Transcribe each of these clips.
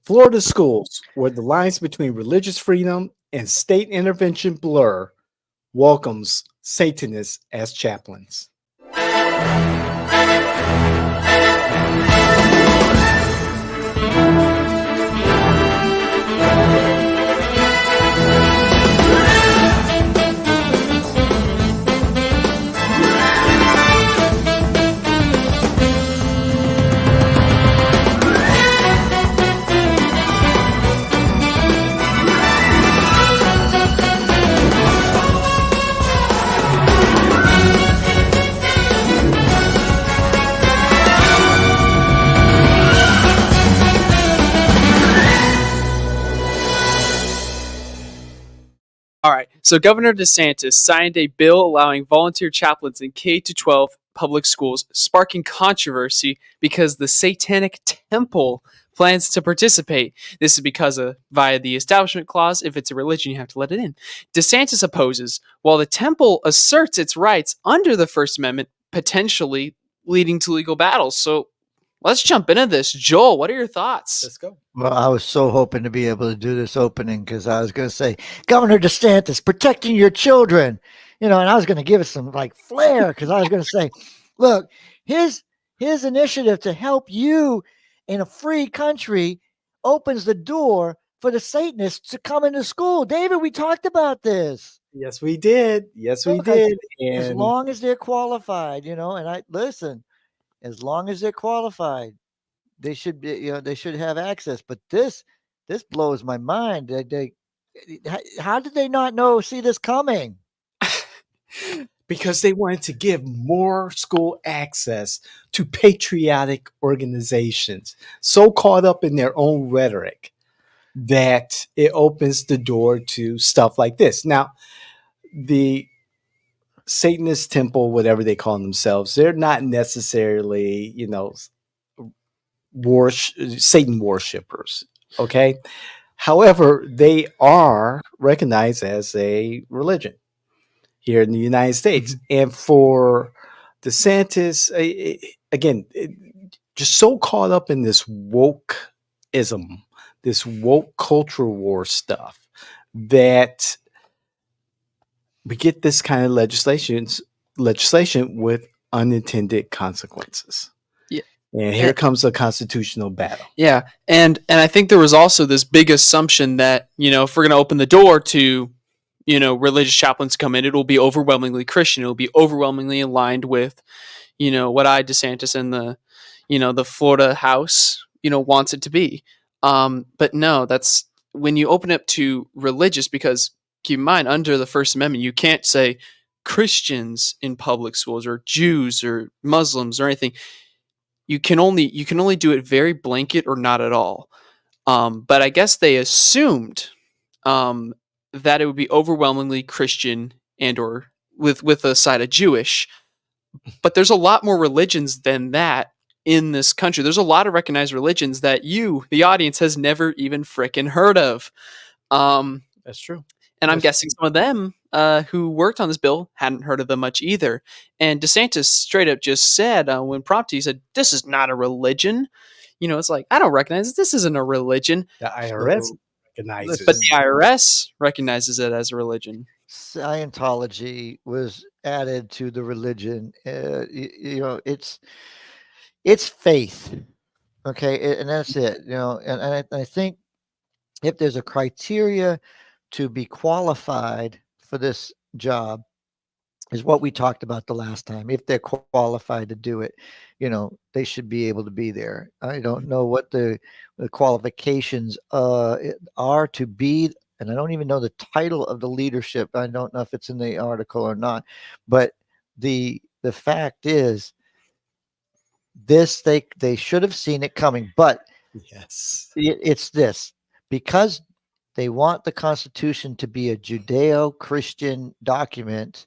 Florida schools, where the lines between religious freedom and state intervention blur, welcomes Satanists as chaplains. All right. So Governor DeSantis signed a bill allowing volunteer chaplains in K-12 public schools, sparking controversy because the Satanic Temple plans to participate. This is because via the Establishment Clause, if it's a religion, you have to let it in. DeSantis opposes, while the temple asserts its rights under the First Amendment, potentially leading to legal battles. So let's jump into this. Joel, what are your thoughts? Let's go. Well, I was so hoping to be able to do this opening because I was going to say, Governor DeSantis, protecting your children, and I was going to give it some like flair because I was going to say, look, his initiative to help you in a free country opens the door for the Satanists to come into school. David, we talked about this. Yes, we did. Yes, we Look, did. as And long as they're qualified, and as long as they're qualified, they should be, they should have access. But this blows my mind. How did they not see this coming? because they wanted to give more school access to patriotic organizations, so caught up in their own rhetoric that it opens the door to stuff like this. Now, the Satanist temple, whatever they call themselves, they're not necessarily, Satan worshippers. Okay. However, they are recognized as a religion here in the United States. And for DeSantis, again, just so caught up in this wokeism, this woke culture war stuff, that we get this kind of legislation with unintended consequences. Yeah. And here comes a constitutional battle. Yeah. And I think there was also this big assumption that, if we're going to open the door to, religious chaplains come in, it'll be overwhelmingly Christian. It'll be overwhelmingly aligned with, what DeSantis and the Florida House, wants it to be. But no, that's when you open up to religious, because keep in mind, under the First Amendment, you can't say Christians in public schools or Jews or Muslims or anything. You can only do it very blanket or not at all. But I guess they assumed that it would be overwhelmingly Christian and or with a side of Jewish. But there's a lot more religions than that in this country. There's a lot of recognized religions that you, the audience, has never even frickin' heard of. That's true. And I'm guessing some of them who worked on this bill hadn't heard of them much either. And DeSantis straight up just said, when prompted, he said, "This is not a religion." It's like, I don't recognize it. This isn't a religion. The IRS recognizes But the IRS recognizes it as a religion. Scientology was added to the religion. It's faith. Okay. And that's it, and I think if there's a criteria to be qualified for this job, is what we talked about the last time. If they're qualified to do it, they should be able to be there. I don't know what the qualifications are to be, and I don't even know the title of the leadership. I don't know if it's in the article or not, but the fact is, they should have seen it coming. But yes, it's this, because they want the Constitution to be a Judeo-Christian document,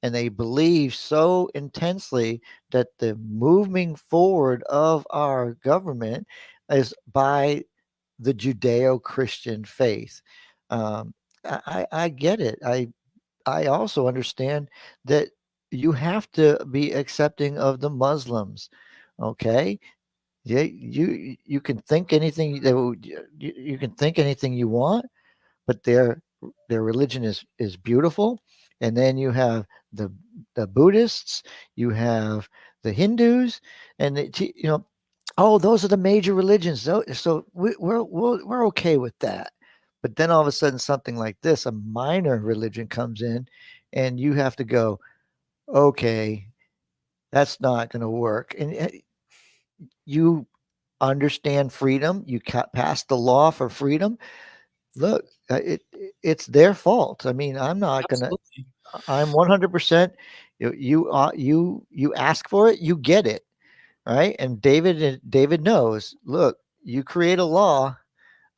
and they believe so intensely that the moving forward of our government is by the Judeo-Christian faith. I get it. I also understand that you have to be accepting of the Muslims. Okay. Yeah, you can think anything you can think anything you want, but their religion is beautiful. And then you have the the Buddhists, you have the Hindus, and oh, those are the major religions. So we're okay with that. But then all of a sudden, something like this, a minor religion comes in, and you have to go, okay, that's not going to work. And you understand freedom. You pass the law for freedom. Look, it's their fault. I mean, I'm not gonna. Absolutely. I'm 100%. You ask for it, you get it, right? And David knows. Look, you create a law.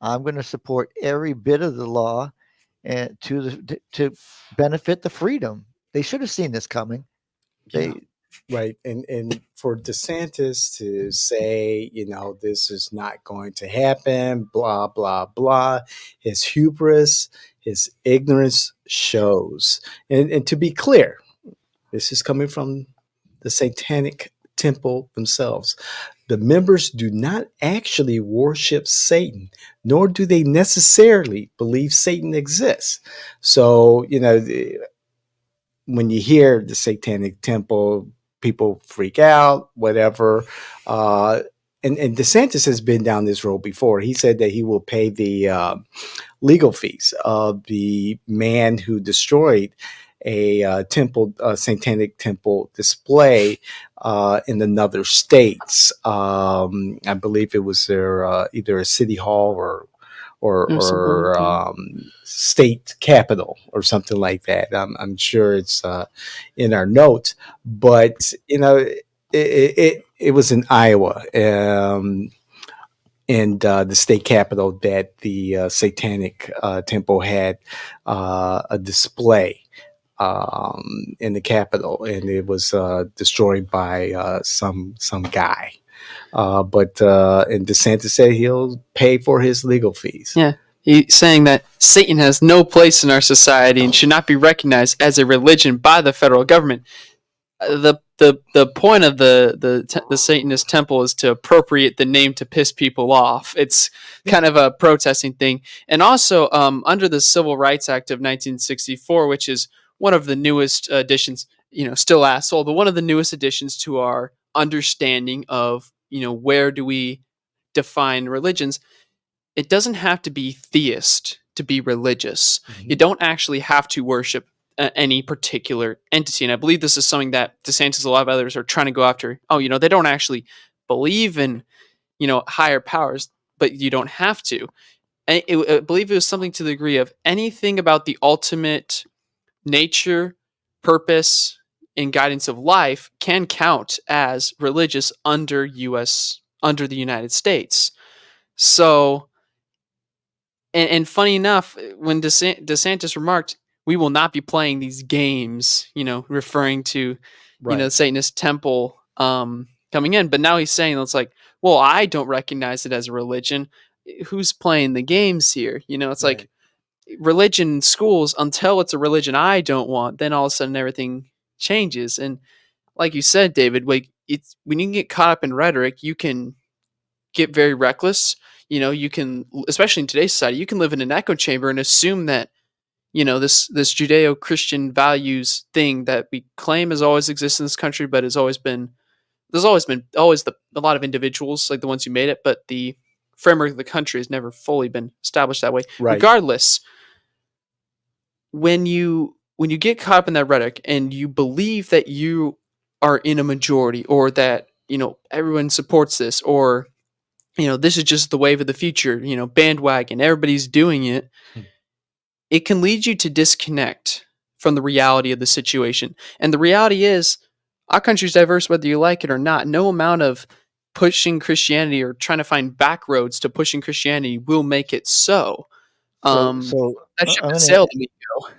I'm going to support every bit of the law, and to benefit the freedom. They should have seen this coming. Yeah. They Right. And for DeSantis to say, this is not going to happen, blah, blah, blah, his hubris, his ignorance shows. And to be clear, this is coming from the Satanic Temple themselves. The members do not actually worship Satan, nor do they necessarily believe Satan exists. So, when you hear the Satanic Temple, people freak out, whatever. Uh, and DeSantis has been down this road before. He said that he will pay the legal fees of the man who destroyed a satanic temple display in another states. I believe it was their either a city hall Or something like or that. state capital or something like that. I'm sure it's in our notes, but it was in Iowa. And the state capital that the Satanic Temple had a display in the capital, and it was destroyed by some guy. And DeSantis said he'll pay for his legal fees. Yeah. He's saying that Satan has no place in our society and should not be recognized as a religion by the federal government. The point of the Satanist temple is to appropriate the name to piss people off. It's Yeah. kind of a protesting thing, and also under the Civil Rights Act of 1964, which is one of the newest additions. Still asshole, but one of the newest additions to our understanding of where do we define religions. It doesn't have to be theist to be religious. You Mhm. don't actually have to worship any particular entity. And I believe this is something that DeSantis and a lot of others are trying to go after. Oh, they don't actually believe in, higher powers, but you don't have to. I believe it was something to the degree of anything about the ultimate nature, purpose, and guidance of life can count as religious under the United States. So, and funny enough, when DeSantis remarked, "We will not be playing these games," referring to, Right. the Satanist temple coming in. But now he's saying it's like, well, I don't recognize it as a religion. Who's playing the games here? It's like Right. religion in schools until it's a religion I don't want. Then all of a sudden everything changes. And like you said, David, like it's when you get caught up in rhetoric, you can get very reckless. You can, especially in today's society, you can live in an echo chamber and assume that this Judeo-Christian values thing that we claim has always existed in this country, but has always been there's always been a lot of individuals like the ones who made it, but the framework of the country has never fully been established that way. Right. Regardless, when you get caught up in that rhetoric and you believe that you are in a majority, or that everyone supports this, or this is just the wave of the future, bandwagon, everybody's doing it, Hmm. it can lead you to disconnect from the reality of the situation. And the reality is, our country's diverse whether you like it or not. No amount of pushing Christianity or trying to find back roads to pushing Christianity will make it so. That ship I'm has gonna sailed a week ago.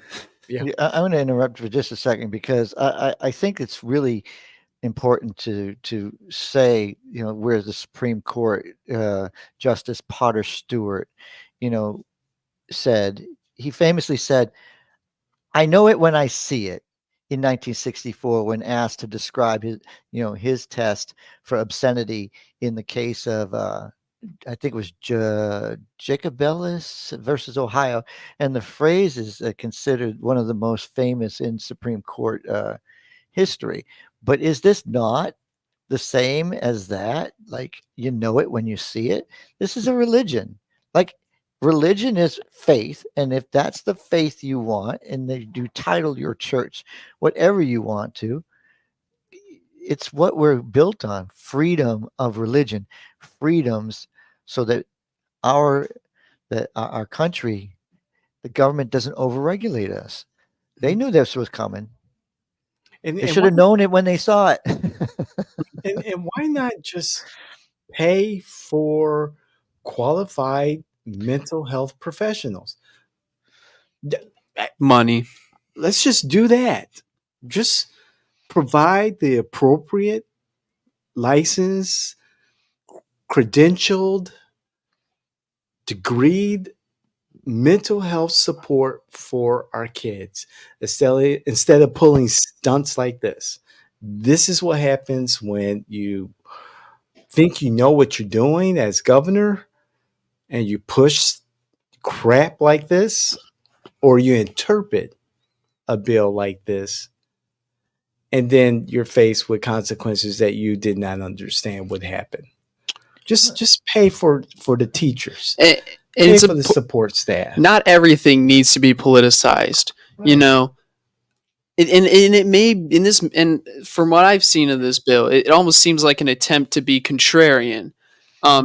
Yeah. I'm gonna interrupt for just a second because I think it's really important to say, where the Supreme Court Justice Potter Stewart, you know, said he famously said, "I know it when I see it." in 1964 when asked to describe his test for obscenity in the case of I think it was Jacobellis versus Ohio, and the phrase is considered one of the most famous in Supreme Court history. But is this not the same as that? Like, you know it when you see it. This is a religion. Like, religion is faith, and if that's the faith you want, and you title your church whatever you want to, it's what we're built on: freedom of religion, freedoms, so that our our country, the government doesn't overregulate us. They knew this was coming. And They and should why have known it when they saw it. and why not just pay for qualified mental health professionals? D- Money. Let's just do that. Just provide the appropriate license, credentialed, degreed mental health support for our kids instead of pulling stunts like this. This is what happens when you think you know what you're doing as governor and you push crap like this, or you interpret a bill like this, and then you're faced with consequences that you did not understand would happen. Just pay for the teachers, And pay it's for the support staff. not everything needs to be politicized. You know, and it may in this, and from what I've seen of this bill, it almost seems like an attempt to be contrarian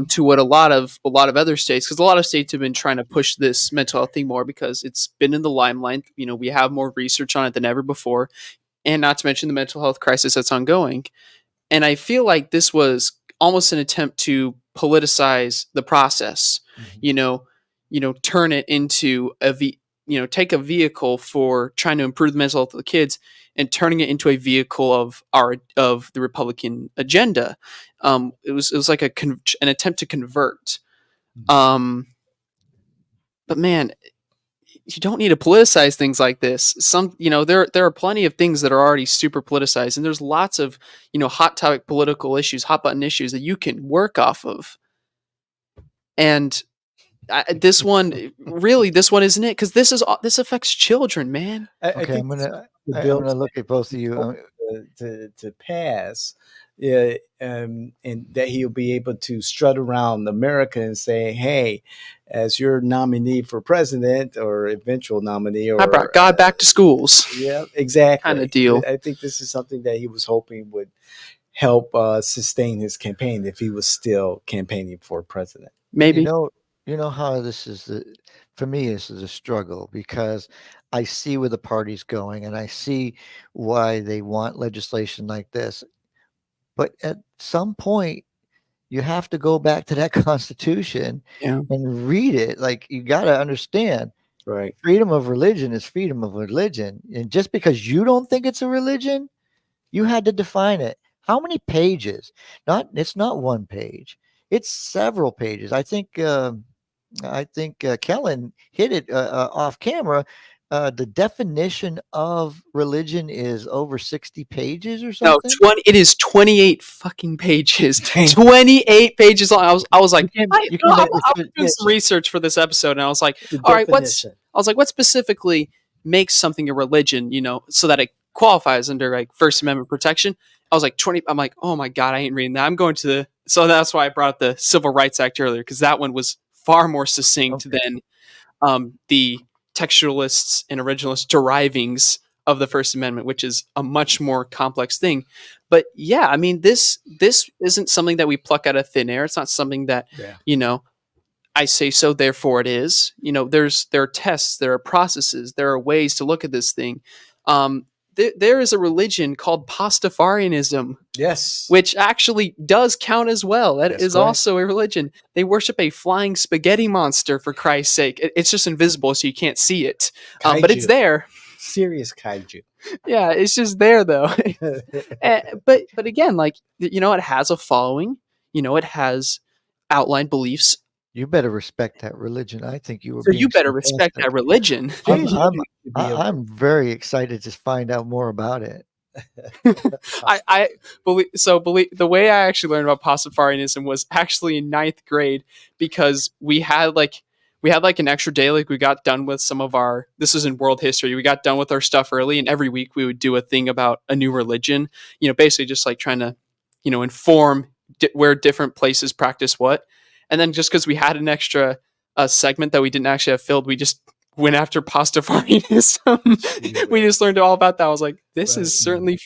to what a lot of other states, because a lot of states have been trying to push this mental health thing more because it's been in the limelight. You know, we have more research on it than ever before, and not to mention the mental health crisis that's ongoing. And I feel like this was almost an attempt to politicize the process. Mhm. You know, turn it into take a vehicle for trying to improve the mental health of the kids and turning it into a vehicle of the Republican agenda. It was like an attempt to convert. Um, but man, you don't need to politicize things like this. There are plenty of things that are already super politicized, and there's lots of hot topic political issues, hot button issues that you can work off of. And this one, really, this one isn't it, because this affects children, man. I Okay, think the I'm bill gonna look at both of you. to pass, and that he'll be able to strut around America and say, "Hey, as your nominee for president or eventual nominee, I or brought God back to schools, yeah, kind exactly." of deal. I think this is something that he was hoping would help sustain his campaign if he was still campaigning for president. You Maybe. know, you know how this is for me. This is a struggle because I see where the party's going, and I see why they want legislation like this. But at some point, you have to go back to that Constitution Yeah. and read it. Like, you got to understand, Right. freedom of religion is freedom of religion, and just because you don't think it's a religion, you had to define it. How many pages? It's not one page. It's several pages. I think Kellen hit it off camera. The definition of religion is over 60 pages or No, something. 20. It is 28 fucking pages. Damn. 28 pages long. I was like, You can't I make was doing some research for this episode, and I was like, The all right, definition. what specifically makes something a religion? So that it qualifies under like First Amendment protection. I was like 20. I'm like, oh my god, I ain't reading that. I'm going to the. So that's why I brought up the Civil Rights Act earlier, because that one was far more succinct Okay. than the textualists and originalist derivings of the First Amendment, which is a much more complex thing. But yeah, I mean, this isn't something that we pluck out of thin air. It's not something that Yeah. I say so, therefore it is. There are tests, there are processes, there are ways to look at this thing. There is a religion called Pastafarianism, Yes. which actually does count as well. That That's is correct. also a religion. They worship a flying spaghetti monster, for Christ's sake. It's just invisible, so you can't see it. But it's Kaiju. there. Serious kaiju. Yeah, it's just there, though. But again, like, it has a following. It has outlined beliefs. You better respect that religion. I think you were So you being better respect sarcastic. that religion. I'm JW I'm should be a I'm very excited to find out more about it. I believe the way I actually learned about Pastafarianism was actually in ninth grade, because we had like an extra day, like we got done with some of our, this is in world history, we got done with our stuff early, and every week we would do a thing about a new religion, basically just like trying to inform where different places practice what. And then just because we had an extra segment that we didn't actually have filled, we just went after Pastafarianism. We just learned all about that. I was like, this is certainly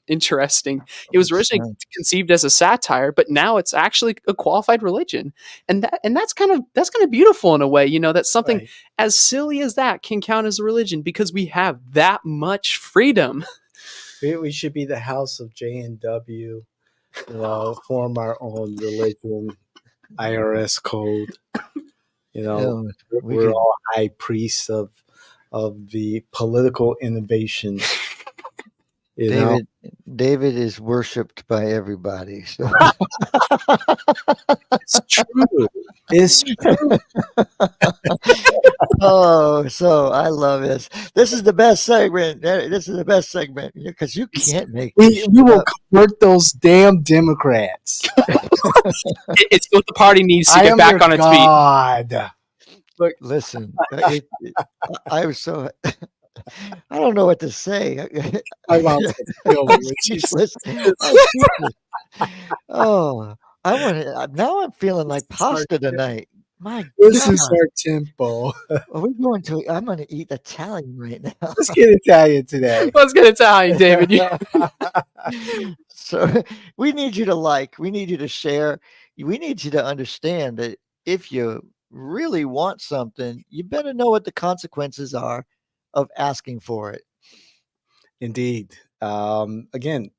interesting. It was It's originally conceived as a satire, but now it's actually a qualified religion, and that's kind of beautiful in a way. That something right. as silly as that can count as a religion because we have that much freedom. We should be the house of JW. Form our own religion, IRS code. You know, know, we we're could all high priests of the political innovation. You know, David is worshipped by everybody. So it's true. It's true. oh, so I love this. This is the best segment. This is the best segment because you can't make this We shit will up. convert those damn Democrats. It's what the party needs to I get am back their on its feet. God. Look, Listen, I was so I don't know what to say. My mom's gonna kill I'm me when she says speechless. I'm this. speechless. Oh, I want to. Now I'm feeling like This is our pasta tonight. My this God, is our tempo. are we going to? I'm going to eat Italian right now. Let's get Italian today. let's get Italian, David. So we need you to like. We need you to share. We need you to understand that if you really want something, you better know what the consequences are of asking for it. Indeed. Again,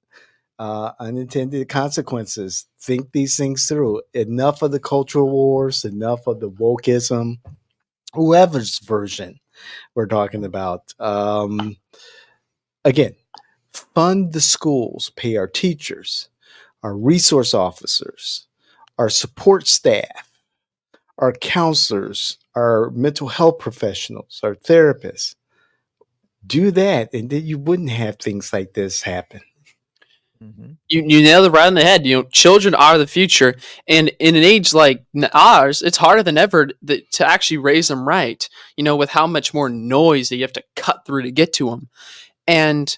unintended consequences. Think these things through. Enough of the cultural wars, enough of the wokeism, whoever's version we're talking about. Again, fund the schools, pay our teachers, our resource officers, our support staff, our counselors, our mental health professionals, our therapists. Do that, and then you wouldn't have things like this happen. Mm-hmm. You nailed it right on the head. Children are the future, and in an age like ours, it's harder than ever to actually raise them right. With how much more noise that you have to cut through to get to them, and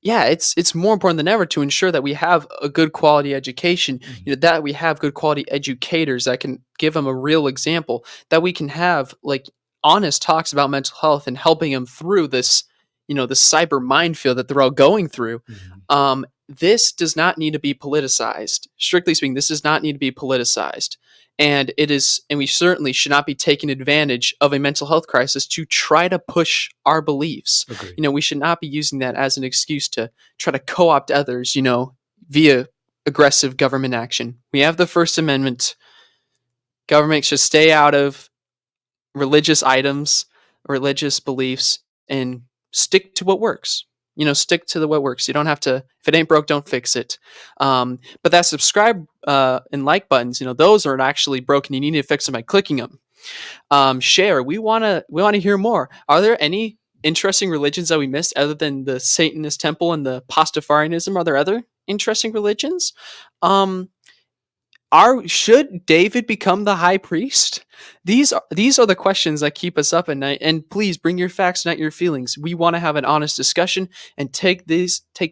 yeah, it's more important than ever to ensure that we have a good quality education. That we have good quality educators that can give them a real example. That we can have like honest talks about mental health and helping them through this, this cyber minefield that they're all going through. This does not need to be politicized. Strictly speaking, this does not need to be politicized. And we certainly should not be taking advantage of a mental health crisis to try to push our beliefs. Agreed. We should not be using that as an excuse to try to co-opt others, via aggressive government action. We have the First Amendment. Government should stay out of religious items, religious beliefs, and stick to what works. Stick to what works. You don't have to, if it ain't broke, don't fix it. But that subscribe and like buttons, those aren't actually broken. You need to fix them by clicking them. Share. We wanna hear more. Are there any interesting religions that we missed other than the Satanist Temple and the Pastafarianism? Are there other interesting religions? Should David become the high priest? These are the questions that keep us up at night. And please bring your facts, not your feelings. We want to have an honest discussion and take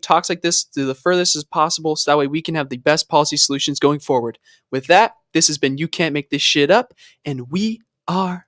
talks like this to the furthest as possible, so that way we can have the best policy solutions going forward. With that, this has been You Can't Make This Shit Up, and we are